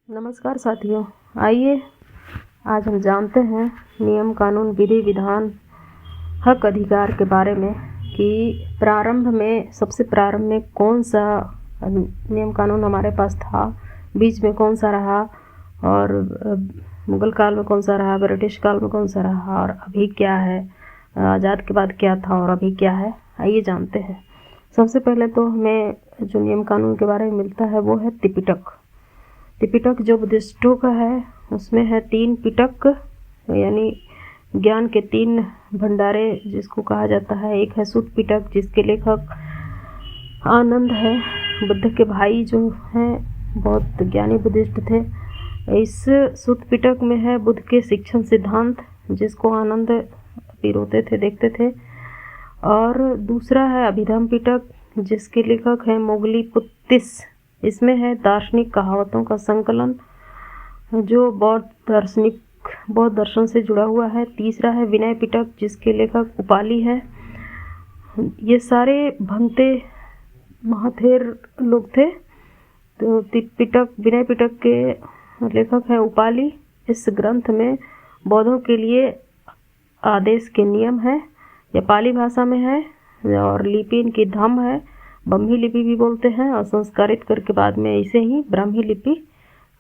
नमस्कार साथियों, आइए आज हम जानते हैं नियम कानून विधि विधान हक अधिकार के बारे में कि सबसे प्रारंभ में कौन सा नियम कानून हमारे पास था, बीच में कौन सा रहा और मुगल काल में कौन सा रहा, ब्रिटिश काल में कौन सा रहा और अभी क्या है, आज़ाद के बाद क्या था और अभी क्या है। आइए जानते हैं। सबसे पहले तो हमें जो नियम कानून के बारे में मिलता है वो है त्रिपिटक। त्रिपिटक जो बुद्धिस्टों का है उसमें है 3 पिटक, यानी ज्ञान के 3 भंडारे जिसको कहा जाता है। एक है सुत्त पिटक जिसके लेखक आनंद है, बुद्ध के भाई जो हैं बहुत ज्ञानी बुद्धिस्ट थे। इस सुत्त पिटक में है बुद्ध के शिक्षण सिद्धांत जिसको आनंद पिरोते थे, देखते थे। और दूसरा है अभिधम पिटक जिसके लेखक हैं मोगली पुत्तिस। इसमें है दार्शनिक कहावतों का संकलन जो बौद्ध दर्शन से जुड़ा हुआ है। तीसरा है विनय पिटक जिसके लेखक उपाली है। ये सारे भंते महाथेर लोग थे। तो विनय पिटक के लेखक है उपाली। इस ग्रंथ में बौद्धों के लिए आदेश के नियम है। यह पाली भाषा में है और लिपि इनकी धम्म है, ब्राह्मी लिपि भी बोलते हैं, और संस्कारित करके बाद में इसे ही ब्राह्मी लिपि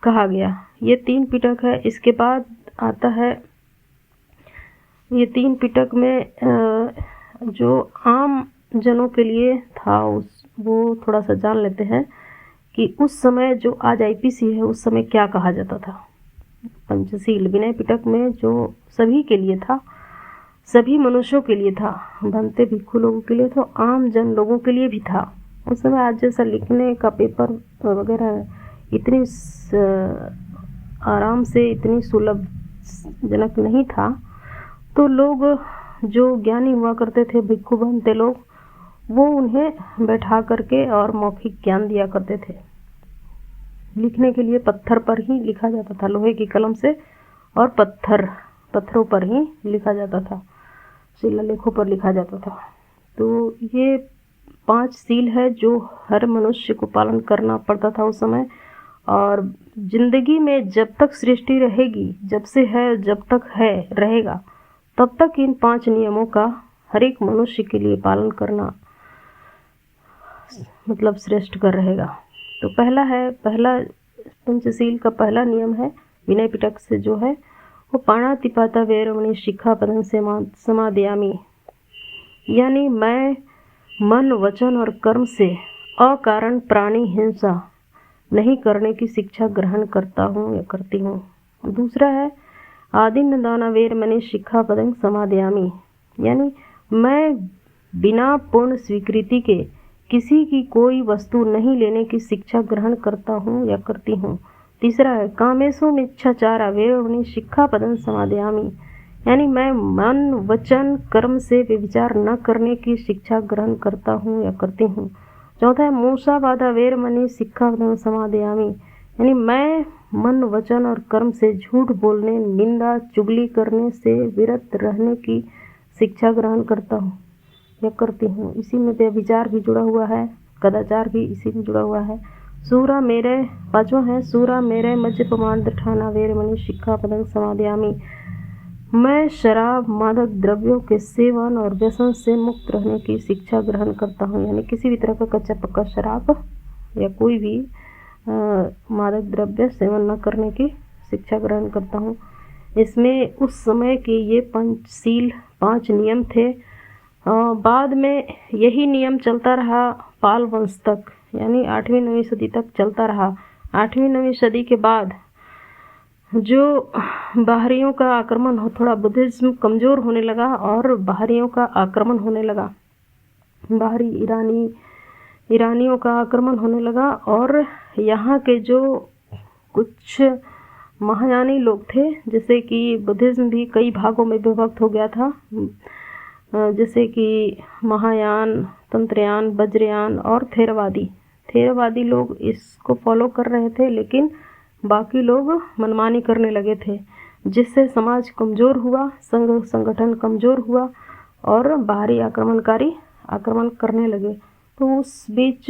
कहा गया। ये 3 पिटक है। इसके बाद आता है ये 3 पिटक में जो आम जनों के लिए था वो थोड़ा सा जान लेते हैं कि उस समय जो आज आईपीसी है उस समय क्या कहा जाता था। पंचशील विनय पिटक में जो सभी के लिए था, सभी मनुष्यों के लिए था, भंते भिक्षु लोगों के लिए तो आम जन लोगों के लिए भी था। उस समय आज जैसा लिखने का पेपर वगैरह इतनी आराम से, इतनी सुलभजनक नहीं था। तो लोग जो ज्ञानी हुआ करते थे, भिक्षु भंते लोग, वो उन्हें बैठा करके और मौखिक ज्ञान दिया करते थे। लिखने के लिए पत्थर पर ही लिखा जाता था, लोहे की कलम से, और पत्थरों पर ही लिखा जाता था, शिलालेखों पर लिखा जाता था। तो ये 5 सील है जो हर मनुष्य को पालन करना पड़ता था उस समय। और जिंदगी में जब तक सृष्टि रहेगी, जब से है जब तक है रहेगा, तब तक इन 5 नियमों का हर एक मनुष्य के लिए पालन करना मतलब श्रेष्ठ कर रहेगा। तो पहला पंचशील का पहला नियम है विनय पिटक से जो है वो पाणातिपाता वैरमणि शिक्षापदं समादयामि, यानी मैं मन वचन और कर्म से अकारण प्राणी हिंसा नहीं करने की शिक्षा ग्रहण करता हूँ या करती हूँ। दूसरा है आदिन्न दाना वैरमणि शिक्षापदं समादयामि, यानी मैं बिना पूर्ण स्वीकृति के किसी की कोई वस्तु नहीं लेने की शिक्षा ग्रहण करता हूँ या करती हूँ। तीसरा है कामेषु मिच्छाचारा वैरमणि शिक्षापदं समादयामि, यानी मैं मन वचन कर्म से व्यभिचार न करने की शिक्षा ग्रहण करता हूँ या करती हूँ। चौथा है मूषावादा वैरमणि शिक्षापदं समादयामि, यानी मैं मन वचन और कर्म से झूठ बोलने, निंदा चुगली करने से विरत रहने की शिक्षा ग्रहण करता हूँ या करती हूँ। इसी में व्यभिचार भी जुड़ा हुआ है, कदाचार भी इसी में जुड़ा हुआ है। सूरा मेरे पांचवा है सूरा मेरे मज्जपमाण दठाना वैरमणि शिक्षापदं समादयामि, मैं शराब मादक द्रव्यों के सेवन और व्यसन से मुक्त रहने की शिक्षा ग्रहण करता हूँ, यानी किसी भी तरह का कच्चा पक्का शराब या कोई भी मादक द्रव्य सेवन न करने की शिक्षा ग्रहण करता हूँ। इसमें उस समय के ये पंचशील 5 नियम थे। बाद में यही नियम चलता रहा पाल वंश तक, यानी 8वीं-9वीं सदी तक चलता रहा। 8वीं-9वीं सदी के बाद जो बाहरियों का आक्रमण हो, थोड़ा बुद्धिज्म कमज़ोर होने लगा और बाहरियों का आक्रमण होने लगा, बाहरी ईरानियों का आक्रमण होने लगा। और यहाँ के जो कुछ महायानी लोग थे, जैसे कि बुद्धिज्म भी कई भागों में विभक्त हो गया था, जैसे कि महायान, तंत्रयान, वज्रयान और थेरवादी लोग इसको फॉलो कर रहे थे, लेकिन बाकी लोग मनमानी करने लगे थे, जिससे समाज कमज़ोर हुआ, संगठन कमज़ोर हुआ और बाहरी आक्रमणकारी आक्रमण करने लगे। तो उस बीच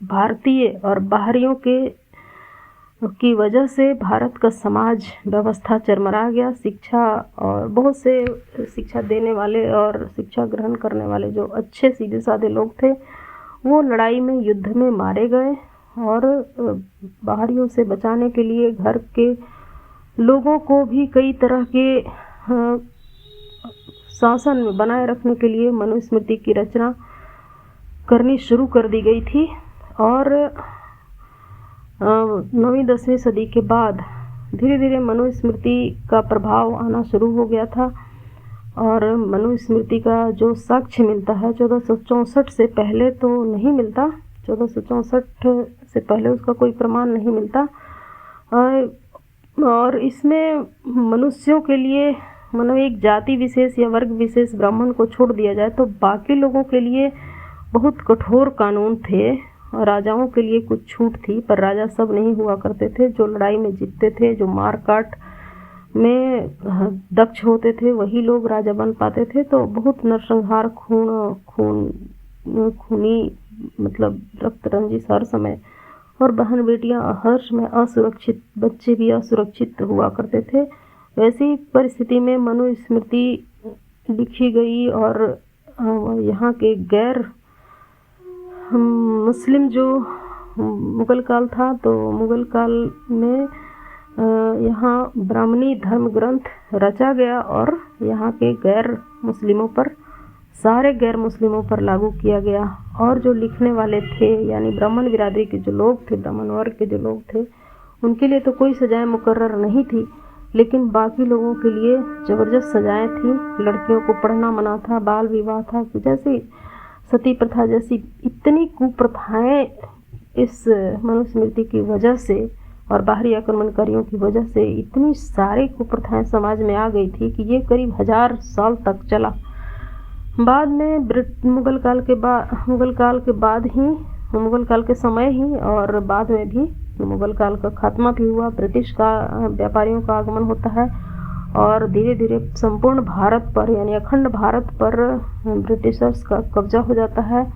भारतीय और बाहरियों के की वजह से भारत का समाज व्यवस्था चरमरा गया। शिक्षा और बहुत से शिक्षा देने वाले और शिक्षा ग्रहण करने वाले जो अच्छे सीधे साधे लोग थे वो लड़ाई में, युद्ध में मारे गए और बाहरियों से बचाने के लिए घर के लोगों को भी कई तरह के शासन में बनाए रखने के लिए मनुस्मृति की रचना करनी शुरू कर दी गई थी। और 9वीं 10वीं सदी के बाद धीरे धीरे मनुस्मृति का प्रभाव आना शुरू हो गया था और मनुस्मृति का जो साक्ष्य मिलता है 1464 से पहले तो नहीं मिलता, 1464 से पहले उसका कोई प्रमाण नहीं मिलता। और इसमें मनुष्यों के लिए मतलब एक जाति विशेष या वर्ग विशेष ब्राह्मण को छोड़ दिया जाए तो बाकी लोगों के लिए बहुत कठोर कानून थे और राजाओं के लिए कुछ छूट थी, पर राजा सब नहीं हुआ करते थे। जो लड़ाई में जीतते थे, जो मार काट में दक्ष होते थे, वही लोग राजा बन पाते थे। तो बहुत नरसंहार, खूनी मतलब रक्त रंजिश हर समय, और बहन बेटियां हर समय असुरक्षित, बच्चे भी असुरक्षित हुआ करते थे। वैसी परिस्थिति में मनुस्मृति लिखी गई और यहाँ के गैर मुस्लिम जो मुगल काल था, तो मुगल काल में यहाँ ब्राह्मणी धर्म ग्रंथ रचा गया और यहाँ के गैर मुस्लिमों पर, सारे गैर मुस्लिमों पर लागू किया गया। और जो लिखने वाले थे यानी ब्राह्मण बिरादरी के जो लोग थे, ब्राह्मण वर्ग के जो लोग थे, उनके लिए तो कोई सजाएं मुकर्रर नहीं थी, लेकिन बाकी लोगों के लिए ज़बरदस्त सजाएं थी। लड़कियों को पढ़ना मना था, बाल विवाह था, जैसे सती प्रथा जैसी इतनी कुप्रथाएं इस मनुस्मृति की वजह से और बाहरी आक्रमणकारियों की वजह से इतनी सारी कुप्रथाएं समाज में आ गई थी कि ये करीब 1000 साल तक चला। बाद में मुगल काल के समय ही और बाद में भी मुगल काल का खात्मा भी हुआ। ब्रिटिश का व्यापारियों का आगमन होता है और धीरे धीरे संपूर्ण भारत पर यानी अखंड भारत पर ब्रिटिशर्स का कब्जा हो जाता है।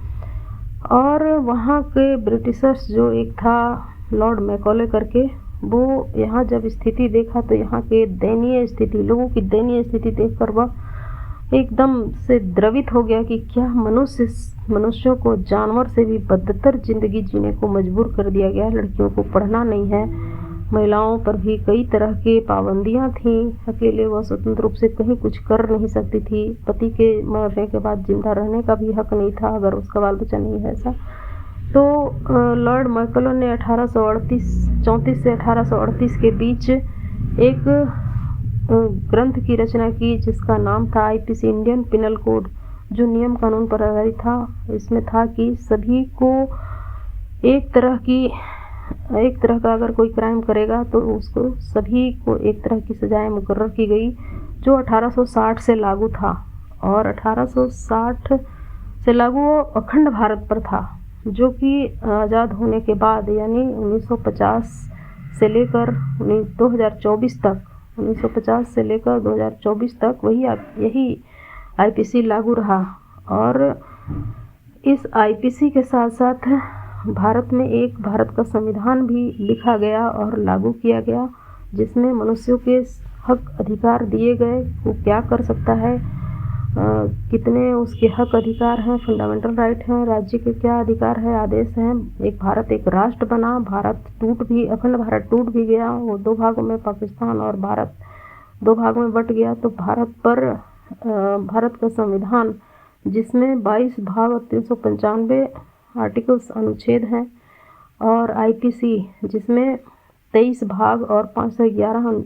और वहाँ के ब्रिटिशर्स जो एक था लॉर्ड मैकॉले करके, वो यहाँ जब स्थिति देखा तो यहाँ के दयनीय स्थिति, लोगों की दयनीय स्थिति देखकर वह एकदम से द्रवित हो गया कि क्या मनुष्यों को जानवर से भी बदतर जिंदगी जीने को मजबूर कर दिया गया। लड़कियों को पढ़ना नहीं है, महिलाओं पर भी कई तरह की पाबंदियां थीं, अकेले वह स्वतंत्र रूप से कहीं कुछ कर नहीं सकती थी, पति के मरने के बाद जिंदा रहने का भी हक नहीं था अगर उसका बाल बच्चा नहीं है ऐसा। तो लॉर्ड मैकॉले ने 1834 से 1838 के बीच एक ग्रंथ की रचना की जिसका नाम था आईपीसी, इंडियन पिनल कोड, जो नियम कानून पर आधारित था। इसमें था कि सभी को एक तरह का अगर कोई क्राइम करेगा तो उसको सभी को एक तरह की सजाएं मुकर्रर की गई, जो 1860 से लागू था। और 1860 से लागू अखंड भारत पर था, जो कि आज़ाद होने के बाद यानी 1950 से लेकर 2024 तक, 1950 से लेकर 2024 तक यही आईपीसी लागू रहा। और इस आईपीसी के साथ साथ भारत में एक भारत का संविधान भी लिखा गया और लागू किया गया, जिसमें मनुष्यों के हक अधिकार दिए गए, वो क्या कर सकता है, कितने उसके हक अधिकार हैं, फंडामेंटल राइट हैं, राज्य के क्या अधिकार है, आदेश हैं। एक भारत एक राष्ट्र बना, अखंड भारत टूट भी गया, वो 2 भागों में, पाकिस्तान और भारत 2 भागों में बट गया। तो भारत का संविधान जिसमें 22 भाग और 395 आर्टिकल्स अनुच्छेद हैं, और आईपीसी जिसमें 23 भाग और 511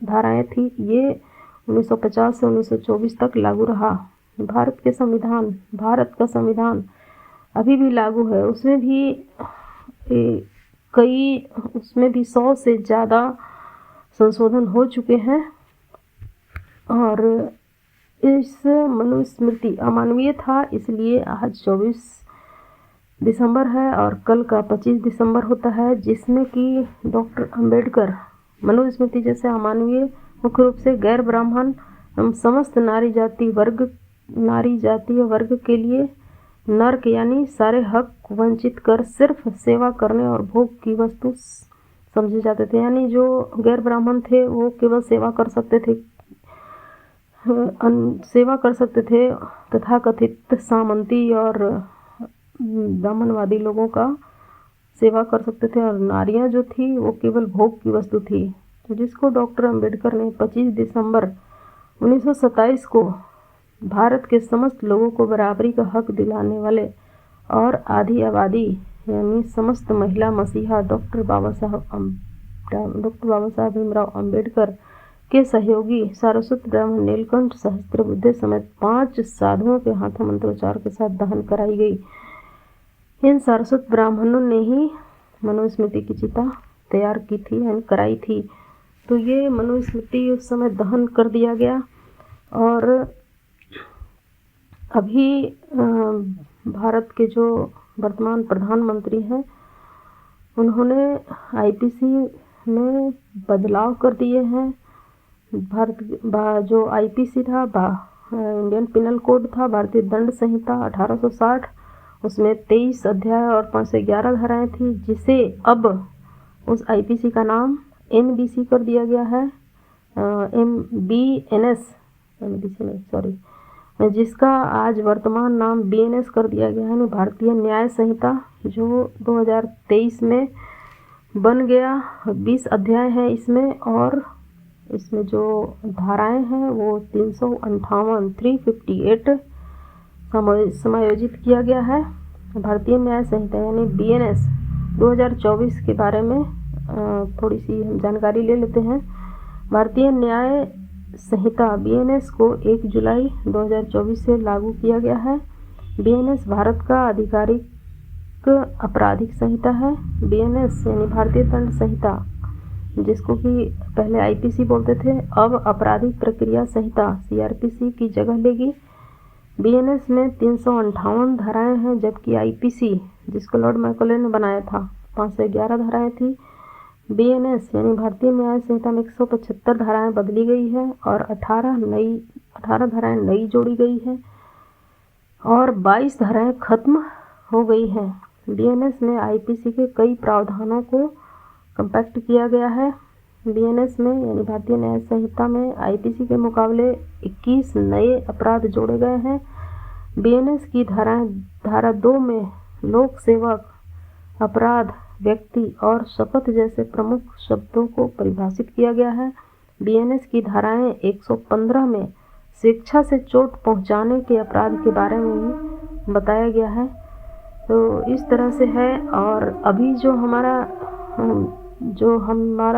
धाराएं थी, ये 1950 से 1924 तक लागू रहा। भारत का संविधान अभी भी लागू है। उसमें भी 100 से ज़्यादा संशोधन हो चुके हैं। और इस मनुस्मृति अमानवीय था, इसलिए आज 24 दिसंबर है और कल का 25 दिसंबर होता है, जिसमें कि डॉक्टर अंबेडकर मनुस्मृति जैसे अमानवीय, मुख्य रूप से गैर ब्राह्मण एवं समस्त नारी जातीय वर्ग के लिए नर्क यानी सारे हक वंचित कर सिर्फ सेवा करने और भोग की वस्तु समझे जाते थे, यानी जो गैर ब्राह्मण थे वो केवल सेवा कर सकते थे, तथाकथित सामंती और ब्राह्मणवादी लोगों का सेवा कर सकते थे, और नारियां जो थी वो केवल भोग की वस्तु थी। तो जिसको डॉक्टर अंबेडकर ने 25 दिसंबर 1927 को भारत के समस्त लोगों को बराबरी का हक दिलाने वाले और आधी आबादी यानी समस्त महिला मसीहा डॉक्टर बाबा साहब भीमराव अंबेडकर के सहयोगी सारस्वत ब्राह्मण नीलकंठ सहस्त्रबुद्धे समेत 5 साधुओं के हाथों मंत्रोच्चार के साथ दहन कराई गई। इन सारस्वत ब्राह्मणों ने ही मनुस्मृति की चिता तैयार की थी यानी कराई थी। तो ये मनुस्मृति उस समय दहन कर दिया गया। और अभी भारत के जो वर्तमान प्रधानमंत्री हैं उन्होंने आईपीसी में बदलाव कर दिए हैं। जो आईपीसी था इंडियन पिनल कोड था, भारतीय दंड संहिता 1860, उसमें 23 अध्याय और 511 धाराएं थी, जिसे अब उस आईपीसी का नाम एनबीसी कर दिया गया है, जिसका आज वर्तमान नाम बीएनएस कर दिया गया है, भारतीय न्याय संहिता, जो 2023 में बन गया। 20 अध्याय है इसमें, और इसमें जो धाराएं हैं वो 358 समायोजित किया गया है। भारतीय न्याय संहिता यानी बीएनएस 2024 के बारे में थोड़ी सी हम जानकारी ले लेते हैं। भारतीय न्याय संहिता बीएनएस को 1 जुलाई 2024 से लागू किया गया है। बीएनएस भारत का आधिकारिक आपराधिक संहिता है। बीएनएस यानी भारतीय दंड संहिता, जिसको कि पहले आईपीसी बोलते थे, अब आपराधिक प्रक्रिया संहिता सीआरपीसी की जगह लेगी। बीएनएस में 358 धाराएं हैं, जबकि आईपीसी, जिसको लॉर्ड मैकॉले ने बनाया था, 511 धाराएं थी। बीएनएस यानी भारतीय न्याय संहिता में 175 धाराएं बदली गई है और 18 धाराएं नई जोड़ी गई है और 22 धाराएं खत्म हो गई हैं। बीएनएस में आईपीसी के कई प्रावधानों को कंपैक्ट किया गया है। बीएनएस में यानी भारतीय न्याय संहिता में आईपीसी के मुकाबले 21 नए अपराध जोड़े गए हैं। बीएनएस की धारा 2 में लोक सेवक, अपराध, व्यक्ति और शपथ जैसे प्रमुख शब्दों को परिभाषित किया गया है। बीएनएस की धाराएं 115 में स्वेच्छा से चोट पहुंचाने के अपराध के बारे में भी बताया गया है। तो इस तरह से है। और अभी जो हमारा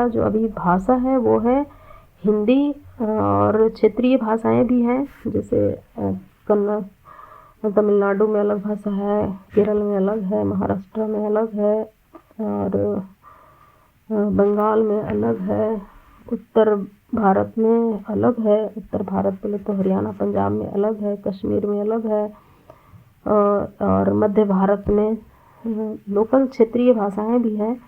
जो अभी भाषा है वो है हिंदी, और क्षेत्रीय भाषाएं भी हैं, जैसे कन्नड़, तमिलनाडु में अलग भाषा है, केरल में अलग है, महाराष्ट्र में अलग है, और बंगाल में अलग है, उत्तर भारत में अलग है। उत्तर भारत बोले तो हरियाणा पंजाब में अलग है, कश्मीर में अलग है, और मध्य भारत में लोकल क्षेत्रीय भाषाएं भी हैं।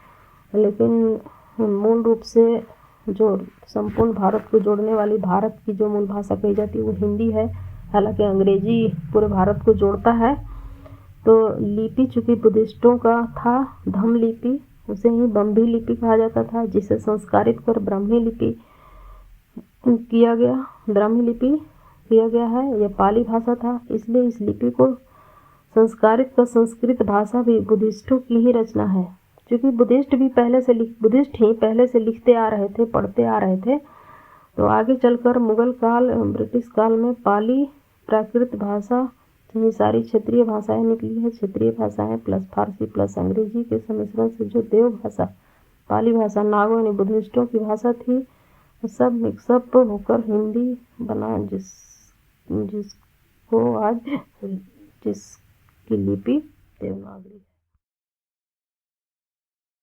लेकिन मूल रूप से जो संपूर्ण भारत को जोड़ने वाली भारत की जो मूल भाषा कही जाती है वो हिंदी है। हालांकि अंग्रेजी पूरे भारत को जोड़ता है। तो लिपि चूँकि बुद्धिस्टों का था, धम्म लिपि, उसे ही बम्भी लिपि कहा जाता था, जिसे संस्कारित कर ब्राह्मी लिपि किया गया है। यह पाली भाषा था, इसलिए इस लिपि को संस्कारित कर संस्कृत भाषा भी बुद्धिस्टों की ही रचना है। क्योंकि बुद्धिस्ट ही पहले से लिखते आ रहे थे, पढ़ते आ रहे थे। तो आगे चलकर मुगल काल एवं ब्रिटिश काल में पाली प्राकृत भाषा ये सारी क्षेत्रीय भाषाएं निकली है। क्षेत्रीय भाषाएं प्लस फारसी प्लस अंग्रेजी के सम्मिश्रण से जो देव भाषा पाली भाषा नागो यानी बुद्धिस्टों की भाषा थी, वो सब मिक्सअप होकर हिंदी बना, जिसकी लिपि देवनागरी।